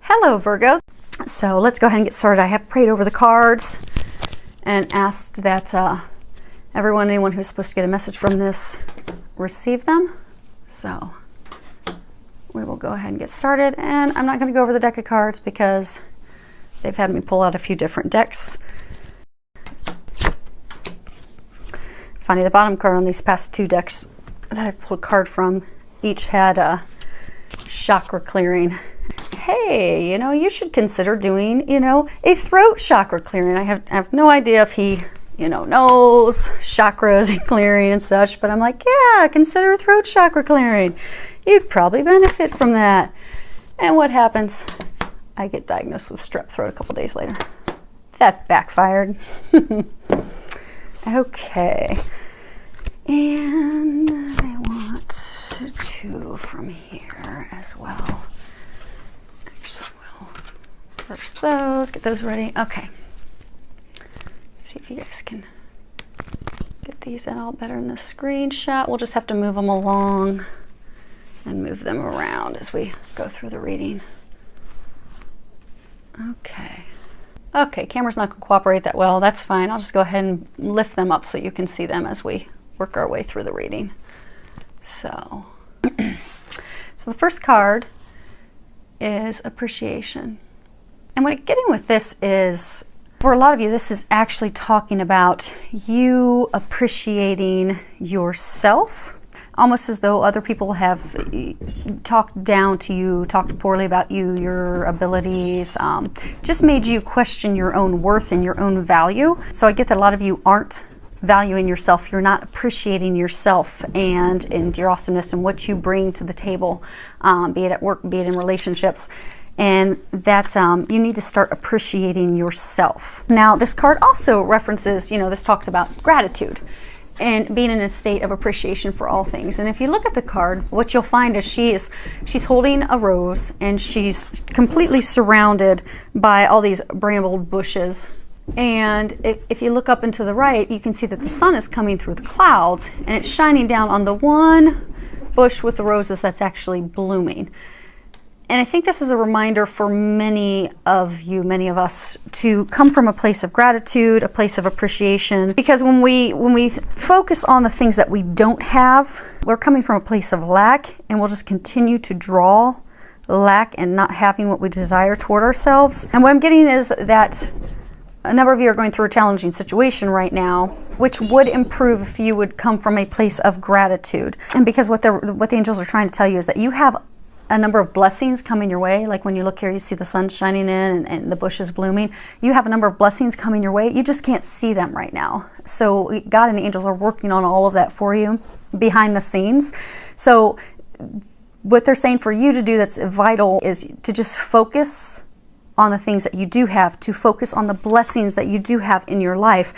Hello, Virgo. So let's go ahead and get started. I have prayed over the cards and asked that anyone who's supposed to get a message from this, receive them. So we will go ahead and get started. And I'm not going to go over the deck of cards because they've had me pull out a few different decks. Funny, the bottom card on these past two decks that I pulled a card from each had a chakra clearing. Hey, you should consider doing, a throat chakra clearing. I have no idea if he, knows chakras and clearing and such, but I'm like, yeah, consider a throat chakra clearing. You'd probably benefit from that. And what happens? I get diagnosed with strep throat a couple days later. That backfired. Okay. And I want two from here as well. Actually, we'll reverse those, get those ready. Okay. See if you guys can get these in all better in the screenshot. We'll just have to move them along and move them around as we go through the reading. Okay. Okay, camera's not going to cooperate that well. That's fine. I'll just go ahead and lift them up so you can see them as we work our way through the reading. So, so the first card is appreciation. And what I'm getting with this is, for a lot of you, this is actually talking about you appreciating yourself, almost as though other people have talked down to you, talked poorly about you, your abilities, just made you question your own worth and your own value. So I get that a lot of you aren't valuing yourself. You're not appreciating yourself and your awesomeness and what you bring to the table, be it at work, be it in relationships. And that you need to start appreciating yourself. Now, this card also references, this talks about gratitude and being in a state of appreciation for all things. And if you look at the card, what you'll find is she's holding a rose and she's completely surrounded by all these brambled bushes. And if you look up and to the right, you can see that the sun is coming through the clouds and it's shining down on the one bush with the roses that's actually blooming. And I think this is a reminder for many of you, many of us, to come from a place of gratitude, a place of appreciation. Because when we focus on the things that we don't have, we're coming from a place of lack, and we'll just continue to draw lack and not having what we desire toward ourselves. And what I'm getting is that a number of you are going through a challenging situation right now, which would improve if you would come from a place of gratitude. And because what the angels are trying to tell you is that you have a number of blessings coming your way. Like when you look here, you see the sun shining in and the bushes blooming. You have a number of blessings coming your way. You just can't see them right now. So God and the angels are working on all of that for you behind the scenes. So what they're saying for you to do that's vital is to just focus on the things that you do have, to focus on the blessings that you do have in your life,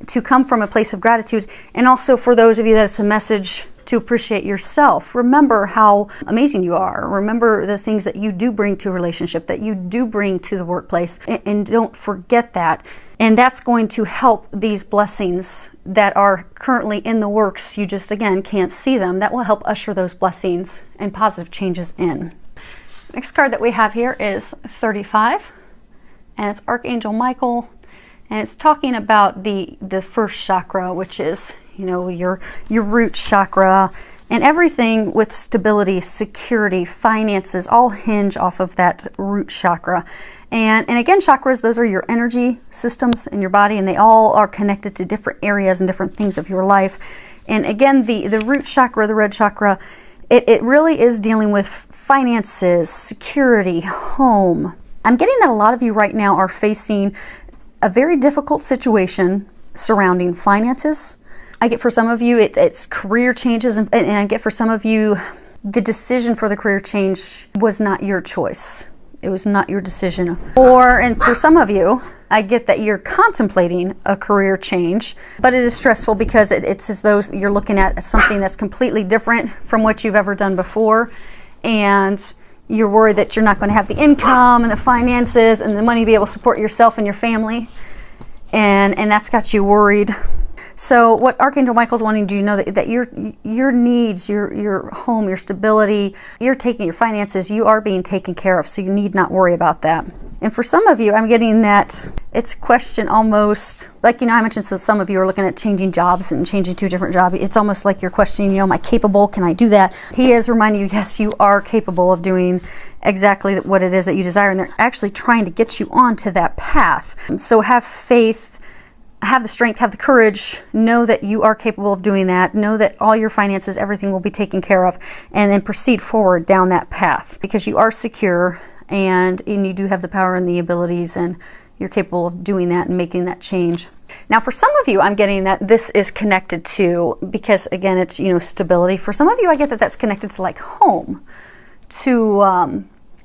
to come from a place of gratitude. And also for those of you that it's a message to appreciate yourself. Remember how amazing you are. Remember the things that you do bring to a relationship, that you do bring to the workplace, and don't forget that. And that's going to help these blessings that are currently in the works. You just, again, can't see them. That will help usher those blessings and positive changes in. Next card that we have here is 35, and it's Archangel Michael, and it's talking about the first chakra, which is your root chakra, and everything with stability, security, finances all hinge off of that root chakra. And again, chakras, those are your energy systems in your body, and they all are connected to different areas and different things of your life. And again, the root chakra, the red chakra, it really is dealing with finances, security, home. I'm getting that a lot of you right now are facing a very difficult situation surrounding finances. I get for some of you it's career changes, and I get for some of you the decision for the career change was not your choice. It was not your decision. And for some of you, I get that you're contemplating a career change, but it is stressful because it's as though you're looking at something that's completely different from what you've ever done before, and you're worried that you're not going to have the income and the finances and the money to be able to support yourself and your family, and that's got you worried. So what Archangel Michael's wanting you to know, that your needs, your home, your stability, your finances, you are being taken care of. So you need not worry about that. And for some of you, I'm getting that it's a question almost like, I mentioned, so some of you are looking at changing jobs and changing to a different job. It's almost like you're questioning, am I capable? Can I do that? He is reminding you, yes, you are capable of doing exactly what it is that you desire. And they're actually trying to get you onto that path. So have faith, have the strength, have the courage, know that you are capable of doing that, know that all your finances, everything will be taken care of, and then proceed forward down that path, because you are secure and you do have the power and the abilities, and you're capable of doing that and making that change. Now, for some of you, I'm getting that this is connected to, because again, it's, stability. For some of you, I get that that's connected to like home, to,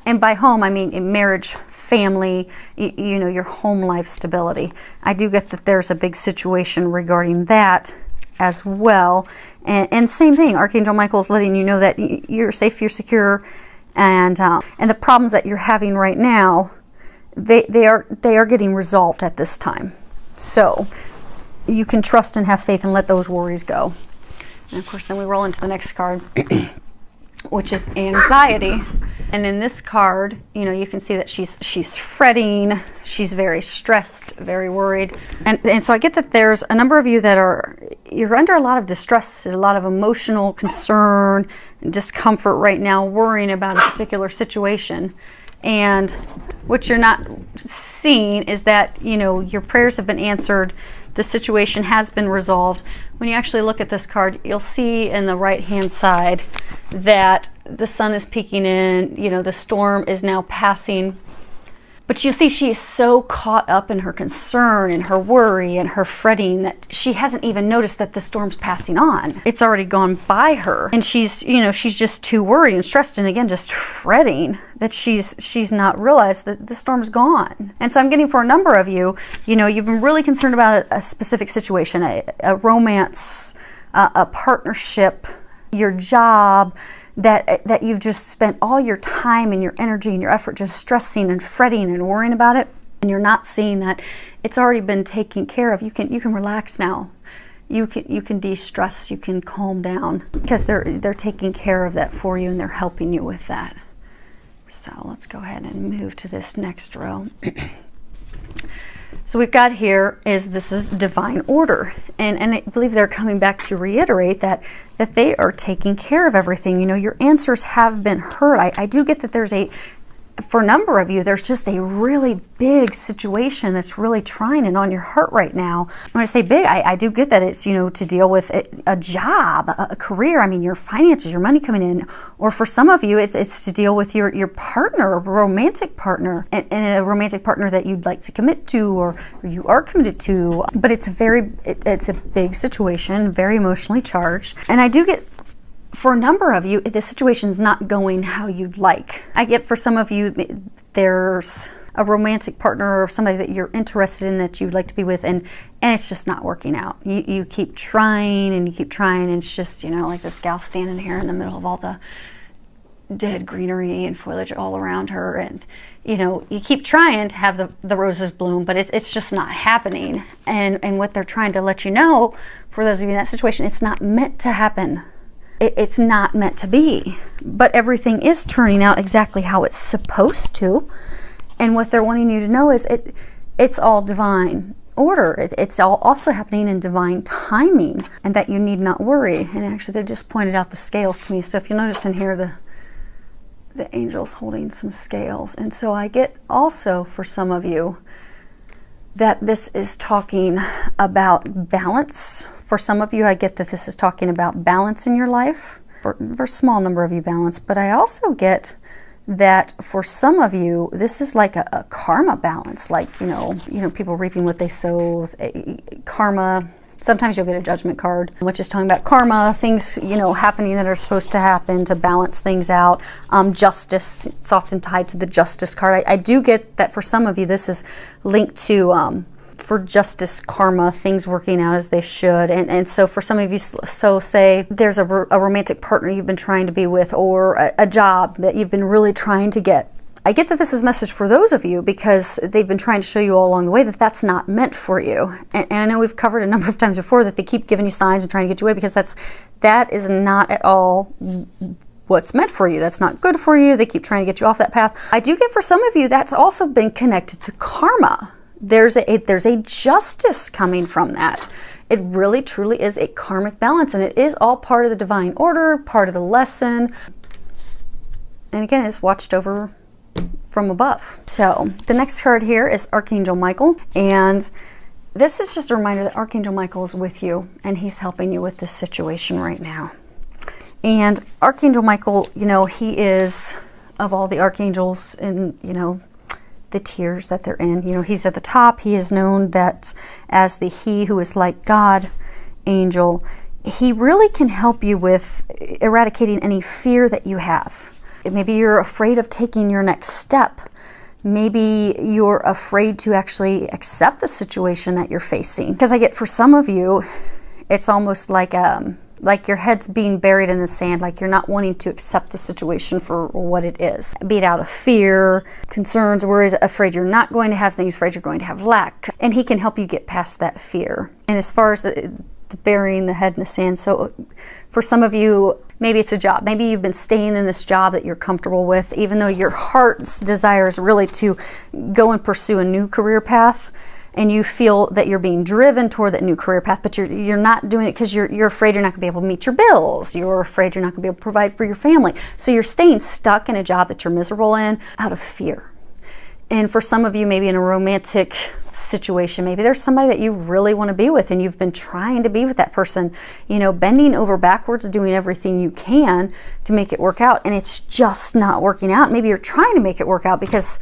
and by home, I mean in marriage, family, your home life stability. I do get that there's a big situation regarding that as well. And same thing, Archangel Michael's letting you know that you're safe, you're secure, and the problems that you're having right now, they are getting resolved at this time. So you can trust and have faith and let those worries go. And of course, then we roll into the next card, which is anxiety. And in this card, you can see that she's fretting, she's very stressed, very worried. And so I get that there's a number of you that you're under a lot of distress, a lot of emotional concern and discomfort right now, worrying about a particular situation. And what you're not seeing is that, your prayers have been answered, the situation has been resolved. When you actually look at this card, you'll see in the right-hand side that the sun is peeking in, the storm is now passing. But you see, she's so caught up in her concern and her worry and her fretting that she hasn't even noticed that the storm's passing on. It's already gone by her. And she's just too worried and stressed, and again, just fretting that she's not realized that the storm's gone. And so I'm getting, for a number of you, you've been really concerned about a specific situation, a romance, a partnership, your job, that you've just spent all your time and your energy and your effort just stressing and fretting and worrying about it, and you're not seeing that it's already been taken care of. You can relax now. You can de-stress, you can calm down, because they're taking care of that for you, and they're helping you with that. So let's go ahead and move to this next row. So we've got here this is divine order, and I believe they're coming back to reiterate that they are taking care of everything. Your answers have been heard. I do get that there's for a number of you, there's just a really big situation that's really trying and on your heart right now. When I say big, I do get that it's, to deal with a job, a career, your finances, your money coming in. Or for some of you, it's to deal with your partner, a romantic partner, and a romantic partner that you'd like to commit to, or you are committed to. But it's a big situation, very emotionally charged. And I do get, for a number of you, the situation's not going how you'd like. I get, for some of you, there's a romantic partner or somebody that you're interested in that you'd like to be with, and it's just not working out. You keep trying and you keep trying, and it's just, like this gal standing here in the middle of all the dead greenery and foliage all around her, and you keep trying to have the roses bloom, but it's just not happening. And what they're trying to let you know, for those of you in that situation, it's not meant to happen. It's not meant to be, but everything is turning out exactly how it's supposed to. And what they're wanting you to know is it's all divine order. It's all also happening in divine timing, and that you need not worry. And actually, they just pointed out the scales to me. So if you notice in here, the angel's holding some scales. And so I get also, for some of you, that this is talking about balance. For some of you, I get that this is talking about balance in your life. For a small number of you, balance. But I also get that for some of you, this is like a karma balance. Like, people reaping what they sow. Karma. Sometimes you'll get a judgment card, which is talking about karma, things, happening that are supposed to happen to balance things out. Justice, it's often tied to the justice card. I do get that for some of you, this is linked to, for justice, karma, things working out as they should. And so for some of you, so say there's a romantic partner you've been trying to be with, or a job that you've been really trying to get I get that this is a message for those of you because they've been trying to show you all along the way that that's not meant for you. And I know we've covered a number of times before that they keep giving you signs and trying to get you away because that is not at all what's meant for you. That's not good for you. They keep trying to get you off that path. I do get for some of you that's also been connected to karma. There's a justice coming from that. It really truly is a karmic balance, and it is all part of the divine order, part of the lesson. And again, it's watched over from above. So the next card here is Archangel Michael, and this is just a reminder that Archangel Michael is with you and he's helping you with this situation right now. And Archangel Michael, you know, he is, of all the archangels in, you know, the tiers that they're in, you know, he's at the top. He is known that as the he who is like God angel. He really can help you with eradicating any fear that you have. Maybe you're afraid of taking your next step. Maybe you're afraid to actually accept the situation that you're facing. Because I get for some of you, it's almost like your head's being buried in the sand, like you're not wanting to accept the situation for what it is. Be it out of fear, concerns, worries, afraid you're not going to have things, afraid you're going to have lack. And he can help you get past that fear. And as far as the burying the head in the sand, so for some of you, maybe it's a job. Maybe you've been staying in this job that you're comfortable with, even though your heart's desire is really to go and pursue a new career path. And you feel that you're being driven toward that new career path, but you're not doing it because you're afraid you're not going to be able to meet your bills. You're afraid you're not going to be able to provide for your family. So you're staying stuck in a job that you're miserable in out of fear. And for some of you, maybe in a romantic situation, maybe there's somebody that you really want to be with and you've been trying to be with that person, you know, bending over backwards, doing everything you can to make it work out, and it's just not working out. Maybe you're trying to make it work out because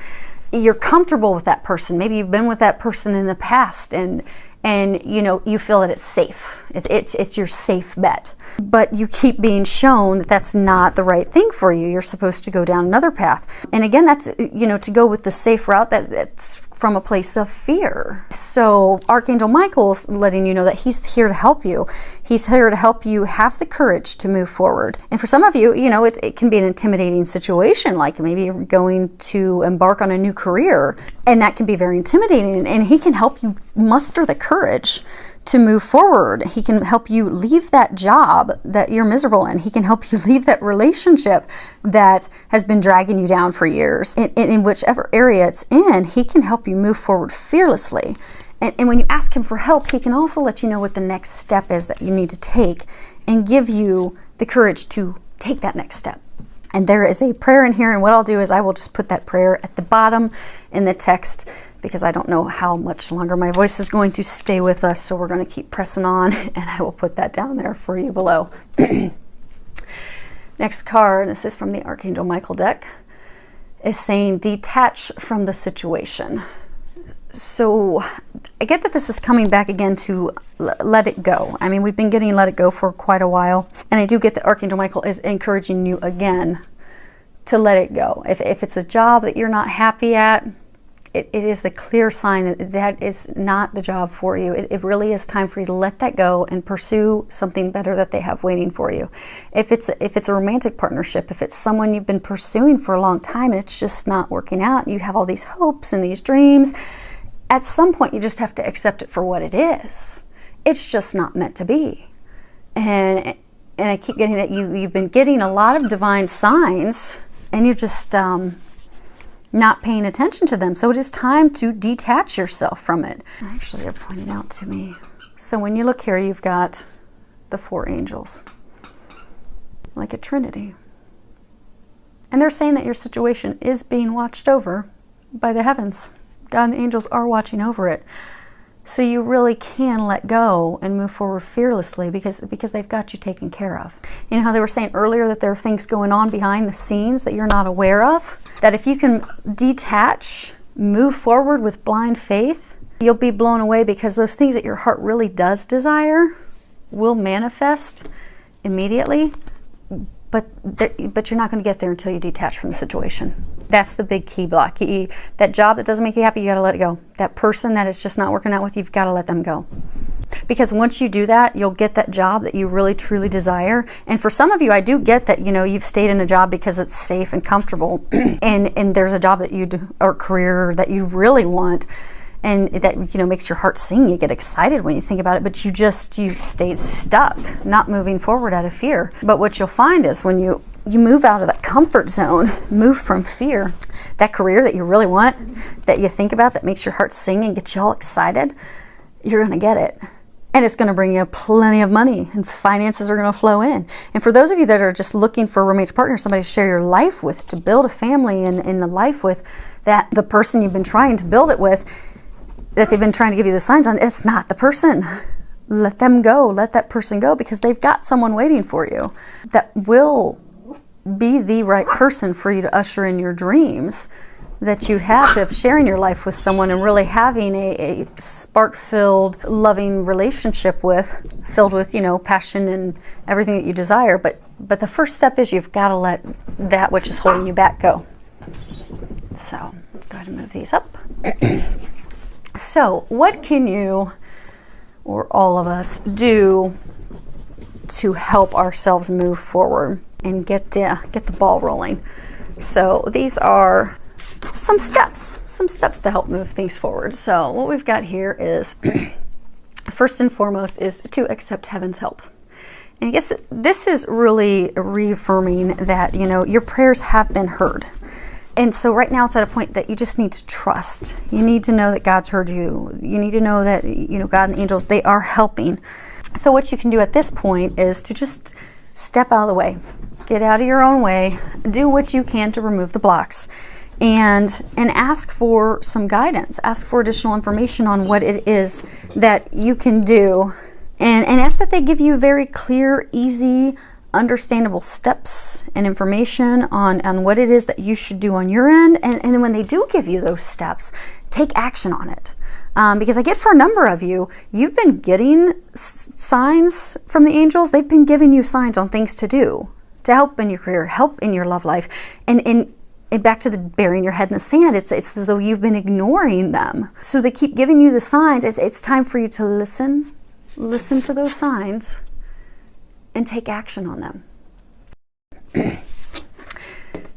you're comfortable with that person. Maybe you've been with that person in the past and you know, you feel that it's safe. It's your safe bet. But you keep being shown that that's not the right thing for you. You're supposed to go down another path. And again, that's, you know, to go with the safe route, that's from a place of fear. So Archangel Michael's letting you know that he's here to help you. He's here to help you have the courage to move forward. And for some of you, you know, it can be an intimidating situation, like maybe you're going to embark on a new career, and that can be very intimidating. And he can help you muster the courage to move forward. He can help you leave that job that you're miserable in. He can help you leave that relationship that has been dragging you down for years. In whichever area it's in, he can help you move forward fearlessly. And when you ask him for help, he can also let you know what the next step is that you need to take and give you the courage to take that next step. And there is a prayer in here, and what I'll do is I will just put that prayer at the bottom in the text, because I don't know how much longer my voice is going to stay with us, so we're going to keep pressing on, and I will put that down there for you below. Next card, this is from the Archangel Michael deck, is saying detach from the situation. So I get that this is coming back again to let it go. I mean, we've been getting let it go for quite a while, and I do get that Archangel Michael is encouraging you again to let it go. If it's a job that you're not happy at, it is a clear sign that that is not the job for you. It really is time for you to let that go and pursue something better that they have waiting for you. If it's a romantic partnership, if it's someone you've been pursuing for a long time and it's just not working out, you have all these hopes and these dreams, at some point you just have to accept it for what it is. It's just not meant to be. And I keep getting that you've been getting a lot of divine signs, and you're just not paying attention to them. So it is time to detach yourself from it. Actually, they're pointing out to me. So when you look here, you've got the 4 angels, like a trinity. And they're saying that your situation is being watched over by the heavens. God and the angels are watching over it. So you really can let go and move forward fearlessly because they've got you taken care of. You know how they were saying earlier that there are things going on behind the scenes that you're not aware of? That if you can detach, move forward with blind faith, you'll be blown away, because those things that your heart really does desire will manifest immediately, but you're not going to get there until you detach from the situation. That's the big key block. That job that doesn't make you happy, you got to let it go. That person that is just not working out with you, you've got to let them go. Because once you do that, you'll get that job that you really truly desire. And for some of you, I do get that, you know, you've stayed in a job because it's safe and comfortable, and there's a job that you do, or career that you really want, and that, you know, makes your heart sing. You get excited when you think about it, but you've stayed stuck, not moving forward out of fear. But what you'll find is when you move out of that comfort zone, move from fear, that career that you really want, that you think about, that makes your heart sing and gets you all excited, you're going to get it. And it's going to bring you plenty of money, and finances are going to flow in. And for those of you that are just looking for a romantic partner, somebody to share your life with, to build a family and the life with, that the person you've been trying to build it with, that they've been trying to give you the signs on, it's not the person. Let them go. Let that person go, because they've got someone waiting for you that will be the right person for you to usher in your dreams that you have, to have sharing your life with someone and really having a spark-filled, loving relationship with, filled with, you know, passion and everything that you desire. But the first step is you've got to let that which is holding you back go. So let's go ahead and move these up. So what can you, or all of us, do to help ourselves move forward and get the ball rolling? So these are some steps to help move things forward. So what we've got here is, first and foremost, is to accept heaven's help. And I guess this is really reaffirming that, you know, your prayers have been heard. And so right now it's at a point that you just need to trust. You need to know that God's heard you. You need to know that, you know, God and the angels, they are helping. So what you can do at this point is to just step out of the way. Get out of your own way. Do what you can to remove the blocks. And ask for some guidance. Ask for additional information on what it is that you can do. And ask that they give you very clear, easy, understandable steps and information on what it is that you should do on your end. And then when they do give you those steps, take action on it. Because I get, for a number of you, you've been getting signs from the angels. They've been giving you signs on things to do, to help in your career, help in your love life. And back to the burying your head in the sand, it's as though you've been ignoring them. So they keep giving you the signs. It's time for you to listen to those signs and take action on them.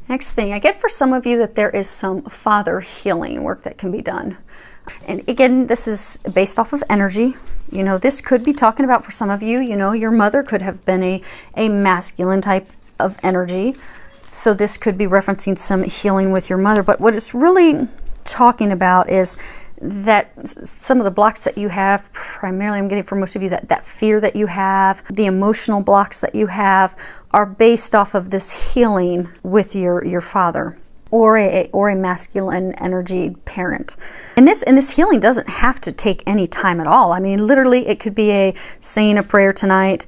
Next thing, I get for some of you that there is some father healing work that can be done. And again, this is based off of energy. You know, this could be talking about, for some of you, you know, your mother could have been a masculine type of energy. So this could be referencing some healing with your mother. But what it's really talking about is that some of the blocks that you have, primarily I'm getting for most of you, that fear that you have, the emotional blocks that you have, are based off of this healing with your father or a masculine energy parent. And this healing doesn't have to take any time at all. I mean, literally, it could be saying a prayer tonight,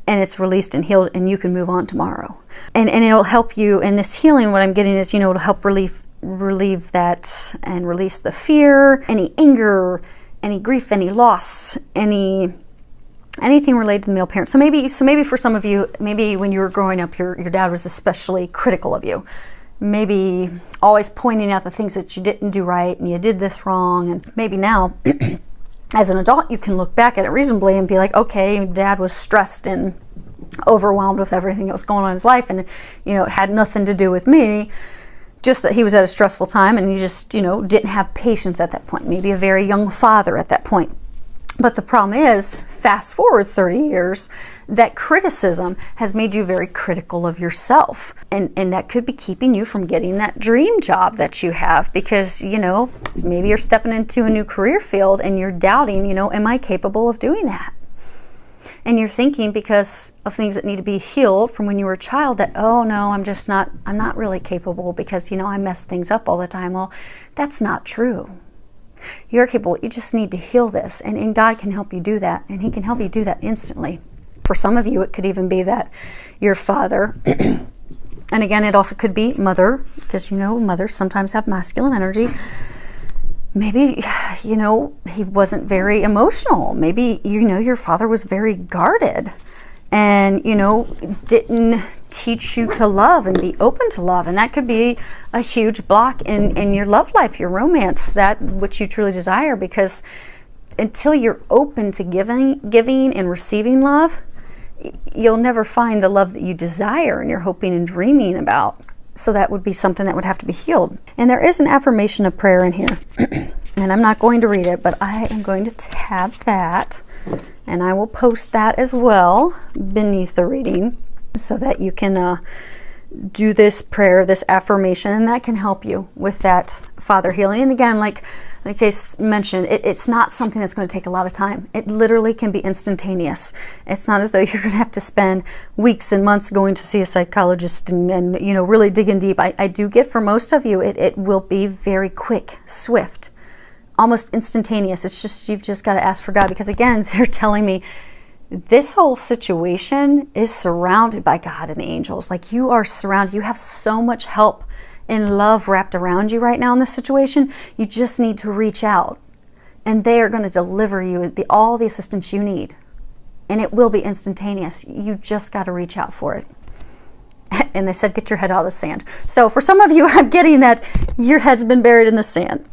and it's released and healed, and you can move on tomorrow. And it'll help you in this healing. What I'm getting is, you know, it'll help relieve that and release the fear, any anger, any grief, any loss, anything related to the male parent. So maybe for some of you, maybe when you were growing up, your dad was especially critical of you. Maybe always pointing out the things that you didn't do right and you did this wrong. And maybe now, as an adult, you can look back at it reasonably and be like, okay, Dad was stressed and overwhelmed with everything that was going on in his life, and, you know, it had nothing to do with me. Just that he was at a stressful time and he just, you know, didn't have patience at that point. Maybe a very young father at that point. But the problem is, fast forward 30 years, that criticism has made you very critical of yourself. And that could be keeping you from getting that dream job that you have, because, you know, maybe you're stepping into a new career field and you're doubting, you know, am I capable of doing that? And you're thinking, because of things that need to be healed from when you were a child, that, oh no, I'm not really capable because, you know, I mess things up all the time. Well, that's not true. You're capable. You just need to heal this. And God can help you do that. And He can help you do that instantly. For some of you, it could even be that your father, and again, it also could be mother, because, you know, mothers sometimes have masculine energy. Maybe, you know, he wasn't very emotional. Maybe, you know, your father was very guarded and, you know, didn't teach you to love and be open to love. And that could be a huge block in your love life, your romance, that which you truly desire, because until you're open to giving and receiving love, you'll never find the love that you desire and you're hoping and dreaming about. So that would be something that would have to be healed. And there is an affirmation of prayer in here. And I'm not going to read it, but I am going to tab that. And I will post that as well beneath the reading so that you can do this prayer, this affirmation, and that can help you with that father healing. And again, like Case mentioned, it's not something that's going to take a lot of time. It literally can be instantaneous. It's not as though you're going to have to spend weeks and months going to see a psychologist and you know, really digging deep. I do get for most of you, it will be very quick, swift, almost instantaneous. It's just, you've just got to ask for God, because again, they're telling me this whole situation is surrounded by God and the angels. Like, you are surrounded. You have so much help and love wrapped around you right now in this situation. You just need to reach out, and they are going to deliver you all the assistance you need, and it will be instantaneous. You just got to reach out for it. And they said, get your head out of the sand. So for some of you, I'm getting that your head's been buried in the sand.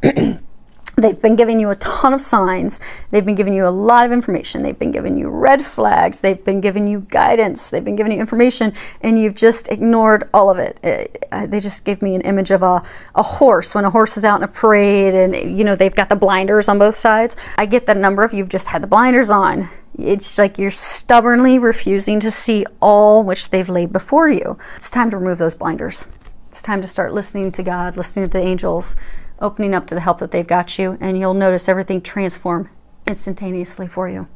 They've been giving you a ton of signs. They've been giving you a lot of information. They've been giving you red flags. They've been giving you guidance. They've been giving you information, and you've just ignored all of it. They just gave me an image of a horse. When a horse is out in a parade and, you know, they've got the blinders on both sides. I get that a number of you have just had the blinders on. It's like you're stubbornly refusing to see all which they've laid before you. It's time to remove those blinders. It's time to start listening to God, listening to the angels, opening up to the help that they've got you, and you'll notice everything transform instantaneously for you.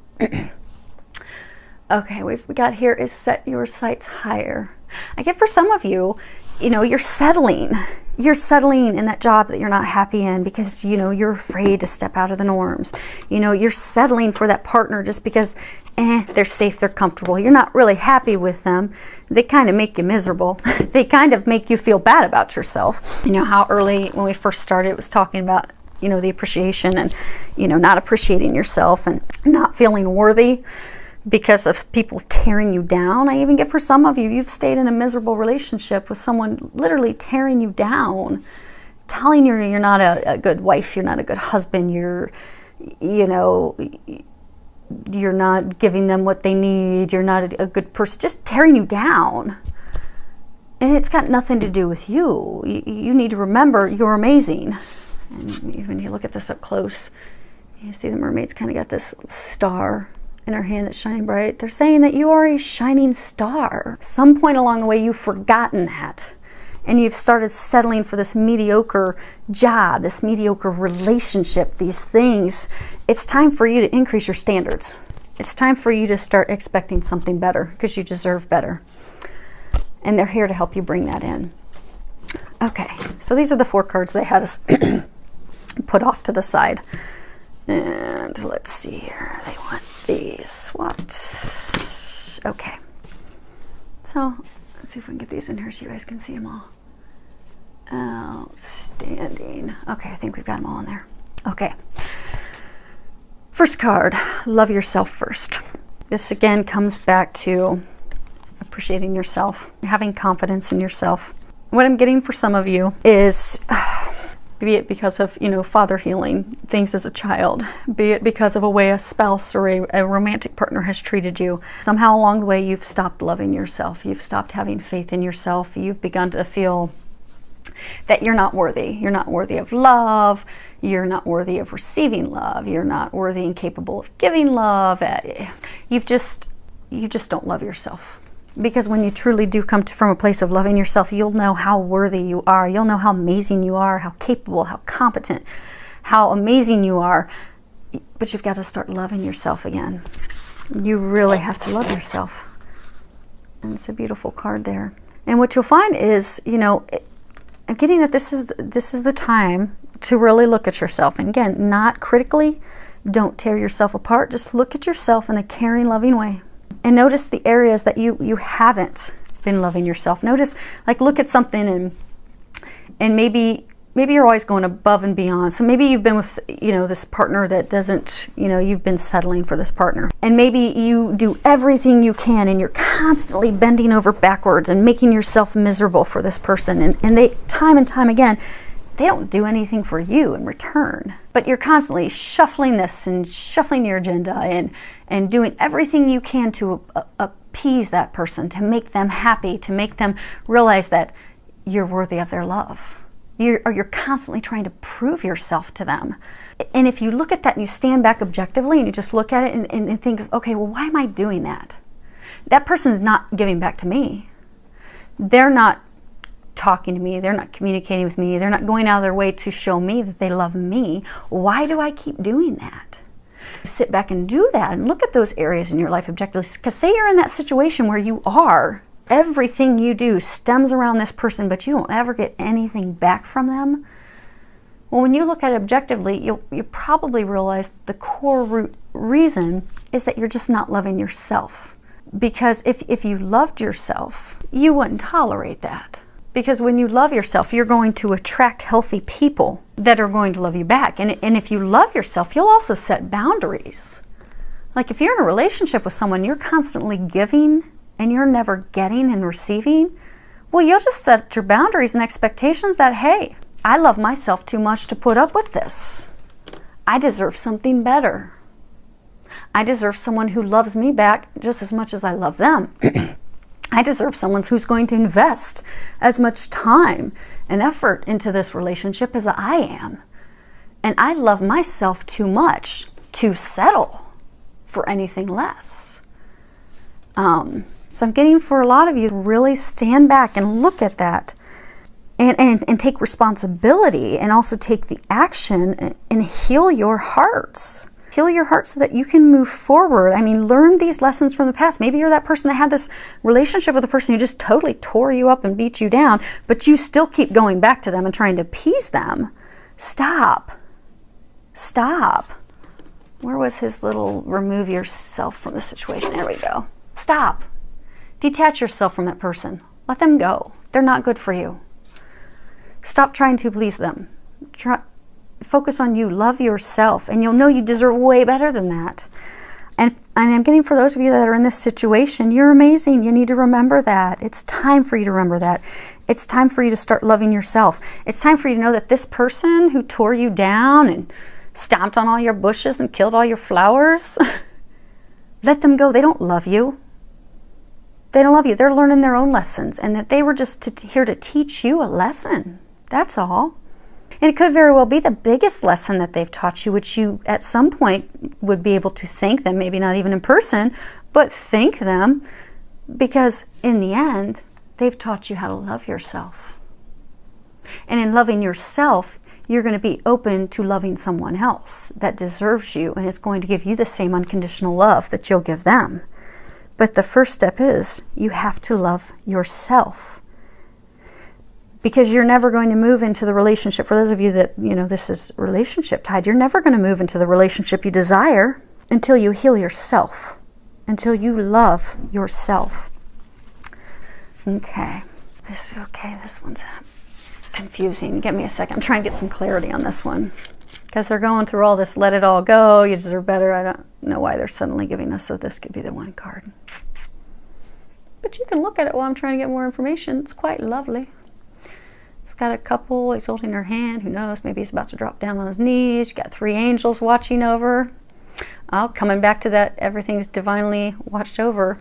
Okay, we got here is set your sights higher. I get for some of you, you know, you're settling. You're settling in that job that you're not happy in because, you know, you're afraid to step out of the norms. You know, you're settling for that partner just because they're safe, they're comfortable. You're not really happy with them. They kind of make you miserable. They kind of make you feel bad about yourself. You know how early when we first started, it was talking about, you know, the appreciation and, you know, not appreciating yourself and not feeling worthy because of people tearing you down. I even get for some of you, you've stayed in a miserable relationship with someone literally tearing you down, telling you you're not a good wife, you're not a good husband, you're, you know, you're not giving them what they need, you're not a good person, just tearing you down. And it's got nothing to do with you. You need to remember you're amazing. And even you look at this up close, you see the mermaid's kind of got this star in her hand that's shining bright. They're saying that you are a shining star. Some point along the way, you've forgotten that. And you've started settling for this mediocre job, this mediocre relationship, these things. It's time for you to increase your standards. It's time for you to start expecting something better because you deserve better. And they're here to help you bring that in. Okay, so these are the 4 cards they had us put off to the side. And let's see here. They want these swapped. Okay. So let's see if we can get these in here so you guys can see them all. Outstanding. Okay, I think we've got them all in there. Okay. First card, love yourself first. This again comes back to appreciating yourself, having confidence in yourself. What I'm getting for some of you is, be it because of, you know, father healing things as a child, be it because of a way a spouse or a romantic partner has treated you. Somehow along the way, you've stopped loving yourself. You've stopped having faith in yourself. You've begun to feel that you're not worthy. You're not worthy of love. You're not worthy of receiving love. You're not worthy and capable of giving love. You just don't love yourself. Because when you truly do come from a place of loving yourself, you'll know how worthy you are. You'll know how amazing you are, how capable, how competent, how amazing you are. But you've got to start loving yourself again. You really have to love yourself. And it's a beautiful card there. And what you'll find is, you know, I'm getting that this is the time to really look at yourself. And again, not critically. Don't tear yourself apart. Just look at yourself in a caring, loving way. And notice the areas that you haven't been loving yourself. Notice, like, look at something and maybe you're always going above and beyond. So maybe you've been with, you know, this partner that doesn't, you know, you've been settling for this partner. And maybe you do everything you can and you're constantly bending over backwards and making yourself miserable for this person. And they, time and time again, they don't do anything for you in return. But you're constantly shuffling this and shuffling your agenda and doing everything you can to appease that person, to make them happy, to make them realize that you're worthy of their love. You're constantly trying to prove yourself to them. And if you look at that and you stand back objectively and you just look at it and think, okay, well, why am I doing that? That person is not giving back to me. They're not talking to me. They're not communicating with me. They're not going out of their way to show me that they love me. Why do I keep doing that? Sit back and do that and look at those areas in your life objectively. Because say you're in that situation where you are, everything you do stems around this person, but you don't ever get anything back from them. Well, when you look at it objectively, you'll probably realize the core root reason is that you're just not loving yourself. Because if you loved yourself, you wouldn't tolerate that. Because when you love yourself, you're going to attract healthy people that are going to love you back. And if you love yourself, you'll also set boundaries. Like if you're in a relationship with someone, you're constantly giving and you're never getting and receiving, well, you'll just set your boundaries and expectations that, hey, I love myself too much to put up with this. I deserve something better. I deserve someone who loves me back just as much as I love them. I deserve someone who's going to invest as much time and effort into this relationship as I am. And I love myself too much to settle for anything less. So I'm getting for a lot of you to really stand back and look at that and take responsibility and also take the action and heal your hearts. Heal your heart so that you can move forward. I mean, learn these lessons from the past. Maybe you're that person that had this relationship with a person who just totally tore you up and beat you down, but you still keep going back to them and trying to appease them. Stop. Stop. Where was his little remove yourself from the situation? There we go. Stop. Detach yourself from that person. Let them go. They're not good for you. Stop trying to please them. Focus on you. Love yourself, and you'll know you deserve way better than that. And I'm getting for those of you that are in this situation, you're amazing. You need to remember that. It's time for you to remember that. It's time for you to start loving yourself. It's time for you to know that this person who tore you down and stomped on all your bushes and killed all your flowers, let them go. They don't love you. They don't love you. They're learning their own lessons, and that they were just here to teach you a lesson. That's all. And it could very well be the biggest lesson that they've taught you, which you at some point would be able to thank them, maybe not even in person, but thank them, because in the end, they've taught you how to love yourself. And in loving yourself, you're going to be open to loving someone else that deserves you and is going to give you the same unconditional love that you'll give them. But the first step is you have to love yourself. Because you're never going to move into the relationship. For those of you that, this is relationship tied, you're never going to move into the relationship you desire until you heal yourself, until you love yourself. Okay, this one's confusing. Give me a second. I'm trying to get some clarity on this one. Because they're going through all this, let it all go, you deserve better. I don't know why they're suddenly giving us, so this could be the one card. But you can look at it while I'm trying to get more information. It's quite lovely. It's got a couple, he's holding her hand, who knows, maybe he's about to drop down on his knees. You got 3 angels watching over. Oh, coming back to that, everything's divinely watched over.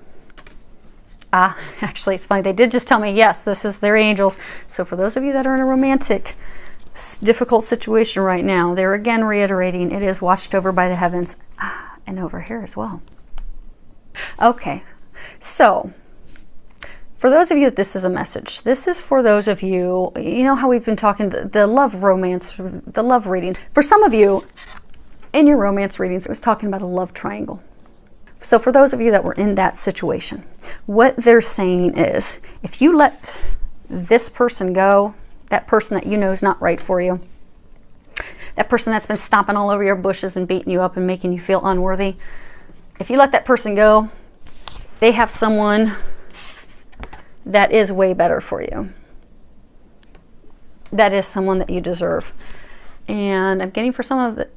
Actually, it's funny, they did just tell me, yes, this is their angels. So for those of you that are in a romantic, difficult situation right now, they're again reiterating, it is watched over by the heavens, and over here as well. Okay, so for those of you that this is a message, this is for those of you, you know how we've been talking, the love romance, the love reading. For some of you, in your romance readings, it was talking about a love triangle. So for those of you that were in that situation, what they're saying is, if you let this person go, that person that you know is not right for you, that person that's been stomping all over your bushes and beating you up and making you feel unworthy, if you let that person go, they have someone that is way better for you. That is someone that you deserve. And I'm getting for some of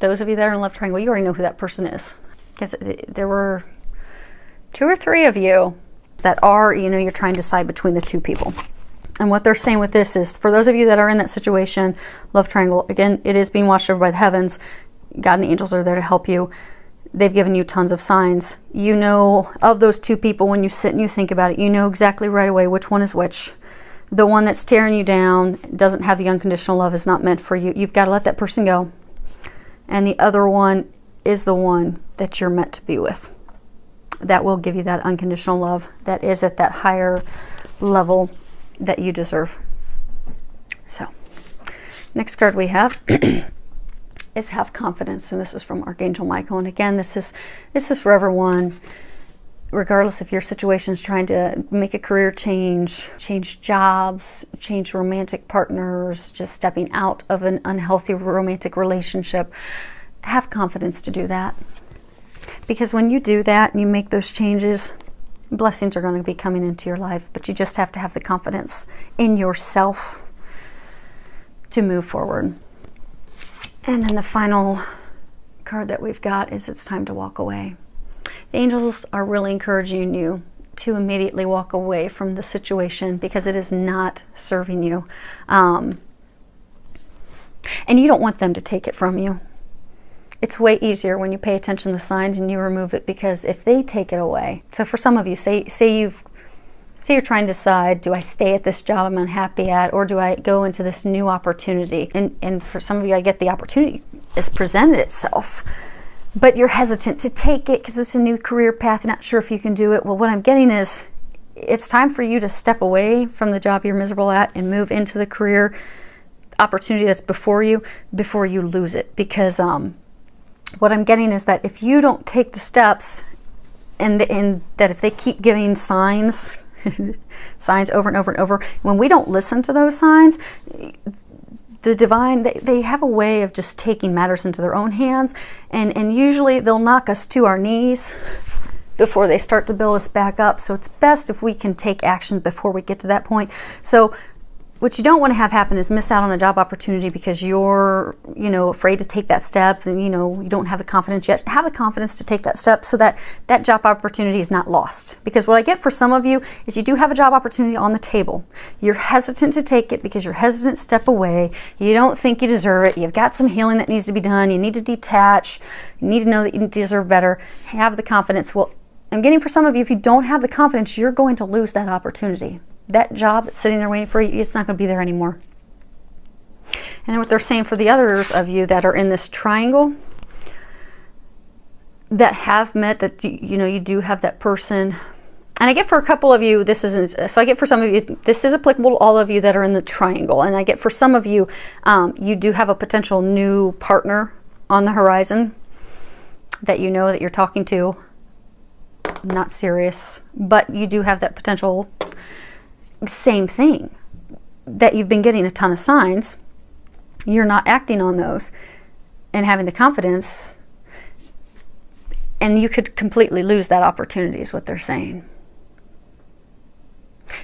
those of you that are in a love triangle, you already know who that person is. Because there were 2 or 3 of you that are, you're trying to decide between the 2 people. And what they're saying with this is, for those of you that are in that situation, love triangle, again, it is being watched over by the heavens. God and the angels are there to help you. They've given you tons of signs. You know, of those two people, when you sit and you think about it, you know exactly right away which one is which. The one that's tearing you down, doesn't have the unconditional love, is not meant for you. You've got to let that person go. And the other one is the one that you're meant to be with. That will give you that unconditional love that is at that higher level that you deserve. So, next card we have is have confidence, and this is from Archangel Michael. And again, this is for everyone, regardless if your situation is trying to make a career change, change jobs, change romantic partners, just stepping out of an unhealthy romantic relationship. Have confidence to do that. Because when you do that and you make those changes, blessings are going to be coming into your life. But you just have to have the confidence in yourself to move forward. And then the final card that we've got is it's time to walk away. The angels are really encouraging you to immediately walk away from the situation because it is not serving you. And you don't want them to take it from you. It's way easier when you pay attention to the signs and you remove it, because if they take it away, so for some of you, say you're trying to decide, do I stay at this job I'm unhappy at, or do I go into this new opportunity? And for some of you, I get the opportunity has presented itself, but you're hesitant to take it because it's a new career path, not sure if you can do it. Well, what I'm getting is it's time for you to step away from the job you're miserable at and move into the career opportunity that's before you lose it. Because what I'm getting is that if you don't take the steps, and that if they keep giving signs signs over and over and over, when we don't listen to those signs, the divine, they have a way of just taking matters into their own hands, and usually they'll knock us to our knees before they start to build us back up. So it's best if we can take action before we get to that point. So what you don't want to have happen is miss out on a job opportunity because you're, afraid to take that step, and, you don't have the confidence yet. Have the confidence to take that step so that that job opportunity is not lost. Because what I get for some of you is you do have a job opportunity on the table. You're hesitant to take it because you're hesitant to step away. You don't think you deserve it. You've got some healing that needs to be done. You need to detach. You need to know that you deserve better. Have the confidence. Well, I'm getting for some of you, if you don't have the confidence, you're going to lose that opportunity. That job that's sitting there waiting for you, it's not going to be there anymore. And then what they're saying for the others of you that are in this triangle, that have met, that you do have that person. And I get for a couple of you, this isn't, so I get for some of you, this is applicable to all of you that are in the triangle. And I get for some of you, you do have a potential new partner on the horizon that you know that you're talking to. Not serious, but you do have that potential. Same thing, that you've been getting a ton of signs, you're not acting on those and having the confidence, and you could completely lose that opportunity is what they're saying.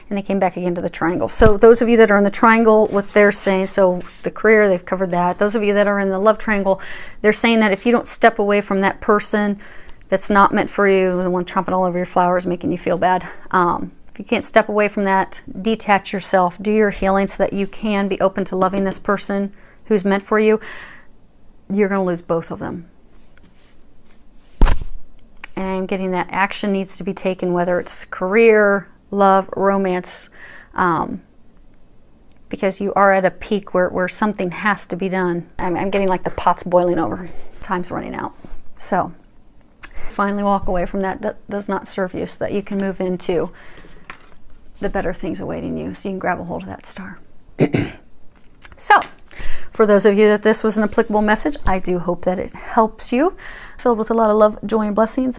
And they came back again to the triangle. So those of you that are in the triangle, what they're saying, so the career, they've covered that. Those of you that are in the love triangle, they're saying that if you don't step away from that person that's not meant for you, the one tromping all over your flowers, making you feel bad, if you can't step away from that, detach yourself, do your healing so that you can be open to loving this person who's meant for you, you're going to lose both of them. And I'm getting that action needs to be taken, whether it's career, love, romance, because you are at a peak where something has to be done. I'm getting like the pot's boiling over. Time's running out. So finally walk away from that does not serve you, so that you can move into the better things awaiting you, so you can grab a hold of that star. So for those of you that this was an applicable message, I do hope that it helps you, filled with a lot of love, joy, and blessings.